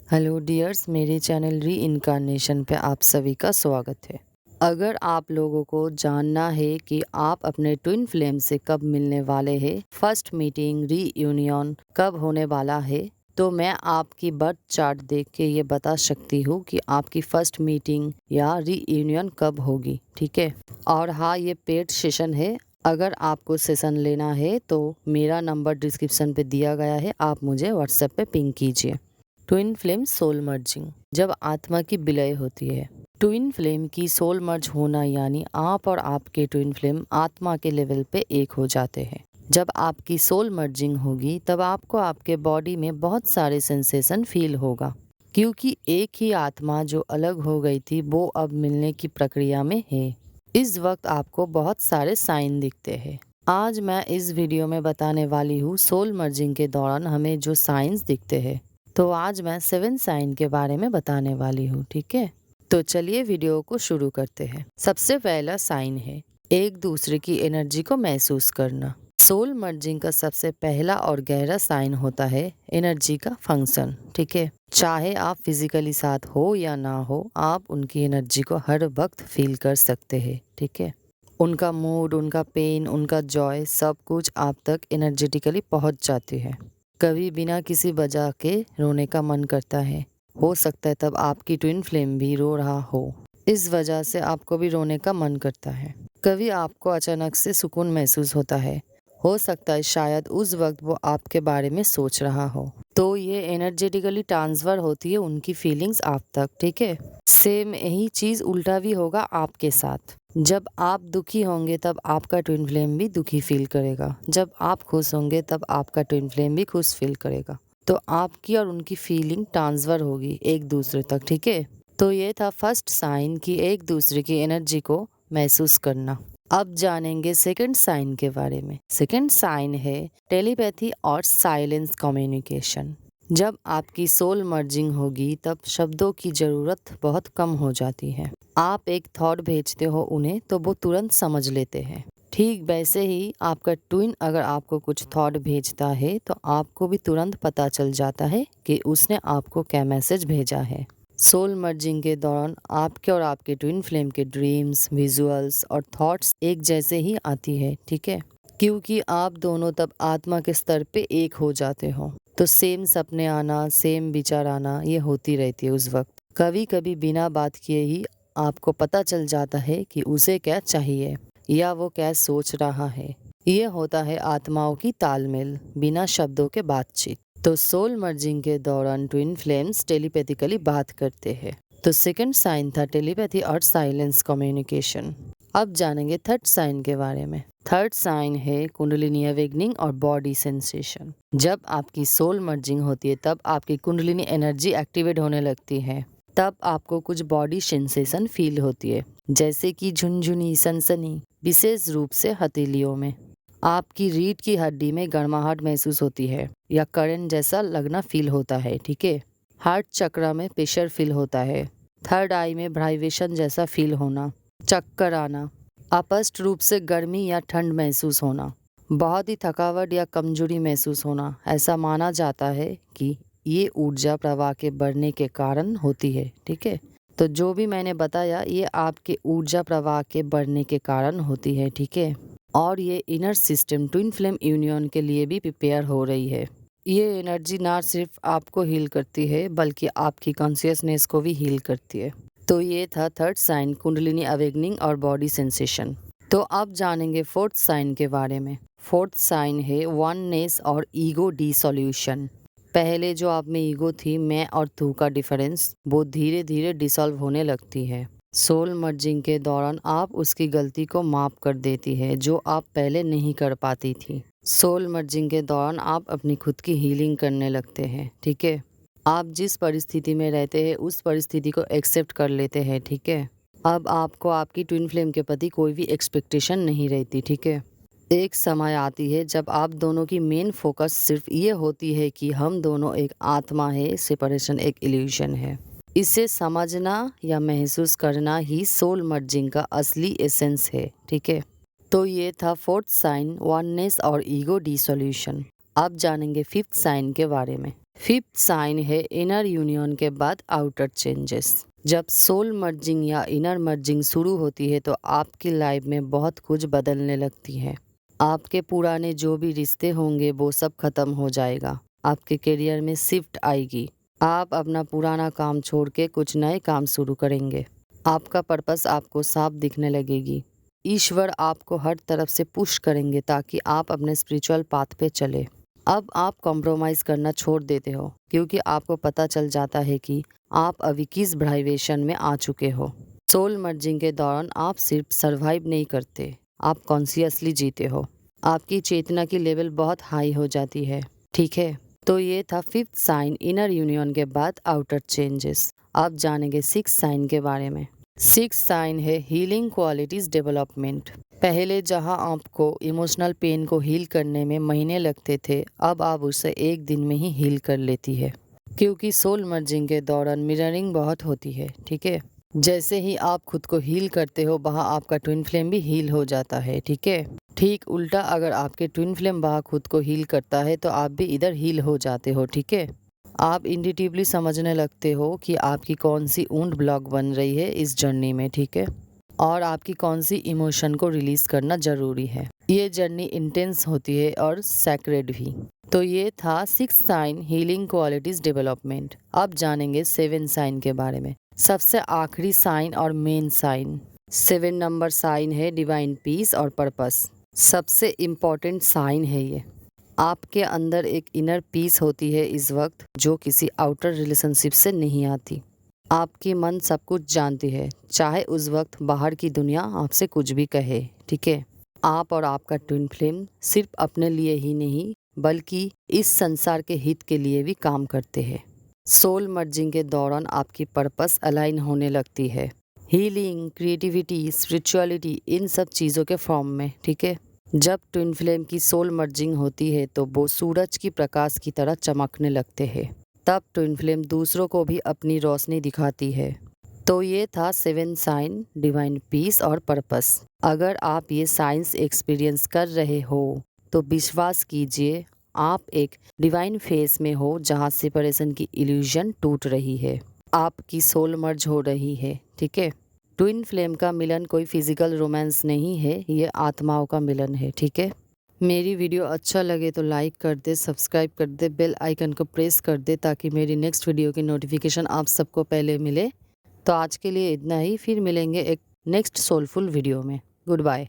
Hello dears, मेरे channel री incarnation पे आप सभी का स्वागत है। अगर आप लोगों को जानना है कि आप अपने ट्विन फ्लेम से कब मिलने वाले हैं, फर्स्ट मीटिंग रीयूनियन कब होने वाला है, तो मैं आपकी बर्थ चार्ट देख के ये बता सकती हूँ कि आपकी फर्स्ट मीटिंग या रीयूनियन कब होगी। ठीक है। और हाँ, ये पेड सेशन है। अगर आपको सेशन लेना है तो मेरा नंबर डिस्क्रिप्शन पे दिया गया है, आप मुझे व्हाट्सएप पे पिंग कीजिए। ट्विन फ्लेम सोल मर्जिंग, जब आत्मा की विलय होती है। ट्विन फ्लेम की सोल मर्ज होना यानी आप और आपके ट्विन फ्लेम आत्मा के लेवल पे एक हो जाते हैं। जब आपकी सोल मर्जिंग होगी तब आपको आपके बॉडी में बहुत सारे सेंसेशन फील होगा, क्योंकि एक ही आत्मा जो अलग हो गई थी वो अब मिलने की प्रक्रिया में है। इस वक्त आपको बहुत सारे साइन दिखते हैं। आज मैं इस वीडियो में बताने वाली हूँ सोल मर्जिंग के दौरान हमें जो साइंस दिखते हैं। तो आज मैं 7 साइन के बारे में बताने वाली हूँ। ठीक है, तो चलिए वीडियो को शुरू करते हैं। सबसे पहला साइन है एक दूसरे की एनर्जी को महसूस करना। सोल मर्जिंग का सबसे पहला और गहरा साइन होता है एनर्जी का फंक्शन। ठीक है, चाहे आप फिजिकली साथ हो या ना हो, आप उनकी एनर्जी को हर वक्त फील कर सकते हैं। ठीक है, उनका मूड, उनका पेन, उनका जॉय, सब कुछ आप तक एनर्जेटिकली पहुंच जाती है। कभी बिना किसी वजह के रोने का मन करता है। हो सकता है तब आपकी ट्विन फ्लेम भी रो रहा हो, इस वजह से आपको भी रोने का मन करता है। कभी आपको अचानक से सुकून महसूस होता है। हो सकता है शायद उस वक्त वो आपके बारे में सोच रहा हो। तो ये एनर्जेटिकली ट्रांसफर होती है उनकी फीलिंग्स आप तक। ठीक है, सेम यही चीज उल्टा भी होगा आपके साथ। जब आप दुखी होंगे तब आपका ट्विन फ्लेम भी दुखी फील करेगा। जब आप खुश होंगे तब आपका ट्विन फ्लेम भी खुश फील करेगा। तो आपकी और उनकी फीलिंग ट्रांसफर होगी एक दूसरे तक। ठीक है, तो ये था फर्स्ट साइन कि एक दूसरे की एनर्जी को महसूस करना। अब जानेंगे सेकंड साइन के बारे में। सेकंड साइन है टेलीपैथी और साइलेंस कम्युनिकेशन। जब आपकी सोल मर्जिंग होगी तब शब्दों की जरूरत बहुत कम हो जाती है। आप एक थॉट भेजते हो उन्हें तो वो तुरंत समझ लेते हैं। ठीक वैसे ही आपका ट्विन अगर आपको कुछ थॉट भेजता है तो आपको भी तुरंत पता चल जाता है कि उसने आपको क्या मैसेज भेजा है। सोल मर्जिंग के दौरान आपके और आपके ट्विन फ्लेम के ड्रीम्स, विजुअल्स और थॉट्स एक जैसे ही आती है। ठीक है, क्योंकि आप दोनों तब आत्मा के स्तर पे एक हो जाते हो, तो सेम सपने आना, सेम विचार आना ये होती रहती है उस वक्त। कभी कभी बिना बात किए ही आपको पता चल जाता है कि उसे क्या चाहिए या वो क्या सोच रहा है। ये होता है आत्माओं की तालमेल, बिना शब्दों के बातचीत। तो सोल मर्जिंग के दौरान ट्विन फ्लेम्स टेलीपैथिकली बात करते हैं। तो सेकंड साइन था टेलीपैथी और साइलेंस कम्युनिकेशन। अब जानेंगे थर्ड साइन के बारे में। थर्ड साइन है कुंडलिनी अवेकनिंग और बॉडी सेंसेशन। जब आपकी सोल मर्जिंग होती है तब आपकी कुंडलिनी एनर्जी एक्टिवेट होने लगती है। तब आपको कुछ बॉडी सेंसेशन फील होती है, जैसे कि झुनझुनी, सनसनी, विशेष रूप से हथेलियों में। आपकी रीढ़ की हड्डी में गर्माहट महसूस होती है या करंट जैसा लगना फील होता है। ठीक है, हार्ट चक्र में प्रेशर फील होता है। थर्ड आई में वाइब्रेशन जैसा फील होना, चक्कर आना, अस्पष्ट रूप से गर्मी या ठंड महसूस होना, बहुत ही थकावट या कमजोरी महसूस होना। ऐसा माना जाता है कि ये ऊर्जा प्रवाह के बढ़ने के कारण होती है। ठीक है, तो जो भी मैंने बताया ये आपके ऊर्जा प्रवाह के बढ़ने के कारण होती है। ठीक है, और ये inner system twin flame union के लिए भी प्रिपेयर हो रही है। ये एनर्जी ना सिर्फ आपको हील करती है बल्कि आपकी कॉन्शियसनेस को भी हील करती है। तो ये था थर्ड साइन कुंडलिनी अवेकनिंग और बॉडी सेंसेशन। तो अब जानेंगे फोर्थ साइन के बारे में। फोर्थ साइन है वननेस और ईगो डिसोल्यूशन। पहले जो आप में ईगो थी, मैं और तू का डिफरेंस, वो धीरे धीरे डिसॉल्व होने लगती है। सोल मर्जिंग के दौरान आप उसकी गलती को माफ कर देती है जो आप पहले नहीं कर पाती थी। सोल मर्जिंग के दौरान आप अपनी खुद की हीलिंग करने लगते हैं। ठीक है, आप जिस परिस्थिति में रहते हैं उस परिस्थिति को एक्सेप्ट कर लेते हैं। ठीक है, अब आपको आपकी ट्विन फ्लेम के प्रति कोई भी एक्सपेक्टेशन नहीं रहती। ठीक है, एक समय आती है जब आप दोनों की मेन फोकस सिर्फ ये होती है कि हम दोनों एक आत्मा है, सेपरेशन एक इल्यूशन है। इसे समझना या महसूस करना ही सोल मर्जिंग का असली एसेंस है। ठीक है, तो ये था फोर्थ साइन वननेस और ईगो डिसोल्यूशन। अब जानेंगे फिफ्थ साइन के बारे में। फिफ्थ साइन है इनर यूनियन के बाद आउटर चेंजेस। जब सोल मर्जिंग या इनर मर्जिंग शुरू होती है तो आपकी लाइफ में बहुत कुछ बदलने लगती है। आपके पुराने जो भी रिश्ते होंगे वो सब खत्म हो जाएगा। आपके करियर में शिफ्ट आएगी। आप अपना पुराना काम छोड़ के कुछ नए काम शुरू करेंगे। आपका पर्पस आपको साफ दिखने लगेगी। ईश्वर आपको हर तरफ से पुश करेंगे ताकि आप अपने स्पिरिचुअल पाथ पे चले। अब आप कॉम्प्रोमाइज़ करना छोड़ देते हो क्योंकि आपको पता चल जाता है कि आप अभी किस वाइब्रेशन में आ चुके हो। सोल मर्जिंग के दौरान आप सिर्फ सरवाइव नहीं करते, आप कॉन्शियसली जीते हो। आपकी चेतना की लेवल बहुत हाई हो जाती है। ठीक है, तो ये था फिफ्थ साइन इनर यूनियन के बाद आउटर चेंजेस। अब जानेंगे सिक्स साइन के बारे में। सिक्स साइन है हीलिंग क्वालिटीज डेवलपमेंट। पहले जहां आपको इमोशनल पेन को हील करने में महीने लगते थे, अब आप उसे एक दिन में ही हील कर लेती है क्योंकि सोल मर्जिंग के दौरान मिररिंग बहुत होती है। ठीक है, जैसे ही आप खुद को हील करते हो वहाँ आपका ट्विन फ्लेम भी हील हो जाता है। ठीक है, ठीक उल्टा अगर आपके ट्विन फ्लेम वहाँ खुद को हील करता है तो आप भी इधर हील हो जाते हो। ठीक है, आप इंट्यूटिवली समझने लगते हो कि आपकी कौन सी वुंड ब्लॉक बन रही है इस जर्नी में। ठीक है, और आपकी कौन सी इमोशन को रिलीज करना जरूरी है। ये जर्नी इंटेंस होती है और सैक्रेड भी। तो ये था six sign healing qualities development. अब जानेंगे सेवन साइन के बारे में। सबसे आखिरी साइन और मेन साइन, 7 नंबर साइन है डिवाइन पीस और पर्पस। सबसे इम्पोर्टेंट साइन है ये। आपके अंदर एक इनर पीस होती है इस वक्त जो किसी आउटर रिलेशनशिप से नहीं आती। आपकी मन सब कुछ जानती है, चाहे उस वक्त बाहर की दुनिया आपसे कुछ भी कहे। ठीक है, आप और आपका ट्विन फ्लेम सिर्फ अपने लिए ही नहीं बल्कि इस संसार के हित के लिए भी काम करते हैं। सोल मर्जिंग के दौरान आपकी पर्पस अलाइन होने लगती है, हीलिंग, क्रिएटिविटी, स्पिरिचुअलिटी, इन सब चीज़ों के फॉर्म में। ठीक है, जब ट्विन फ्लेम की सोल मर्जिंग होती है तो वो सूरज की प्रकाश की तरह चमकने लगते हैं। तब ट्विन फ्लेम दूसरों को भी अपनी रोशनी दिखाती है। तो ये था 7 साइन, डिवाइन पीस और पर्पस। अगर आप ये साइंस एक्सपीरियंस कर रहे हो तो विश्वास कीजिए आप एक डिवाइन फेस में हो जहाँ सेपरेशन की इल्यूजन टूट रही है, आपकी सोल मर्ज हो रही है। ठीक है, ट्विन फ्लेम का मिलन कोई फिजिकल रोमांस नहीं है, ये आत्माओं का मिलन है। ठीक है, मेरी वीडियो अच्छा लगे तो लाइक कर दे, सब्सक्राइब कर दे, बेल आइकन को प्रेस कर दे ताकि मेरी नेक्स्ट वीडियो की नोटिफिकेशन आप सबको पहले मिले। तो आज के लिए इतना ही, फिर मिलेंगे एक नेक्स्ट सोलफुल वीडियो में। Good bye.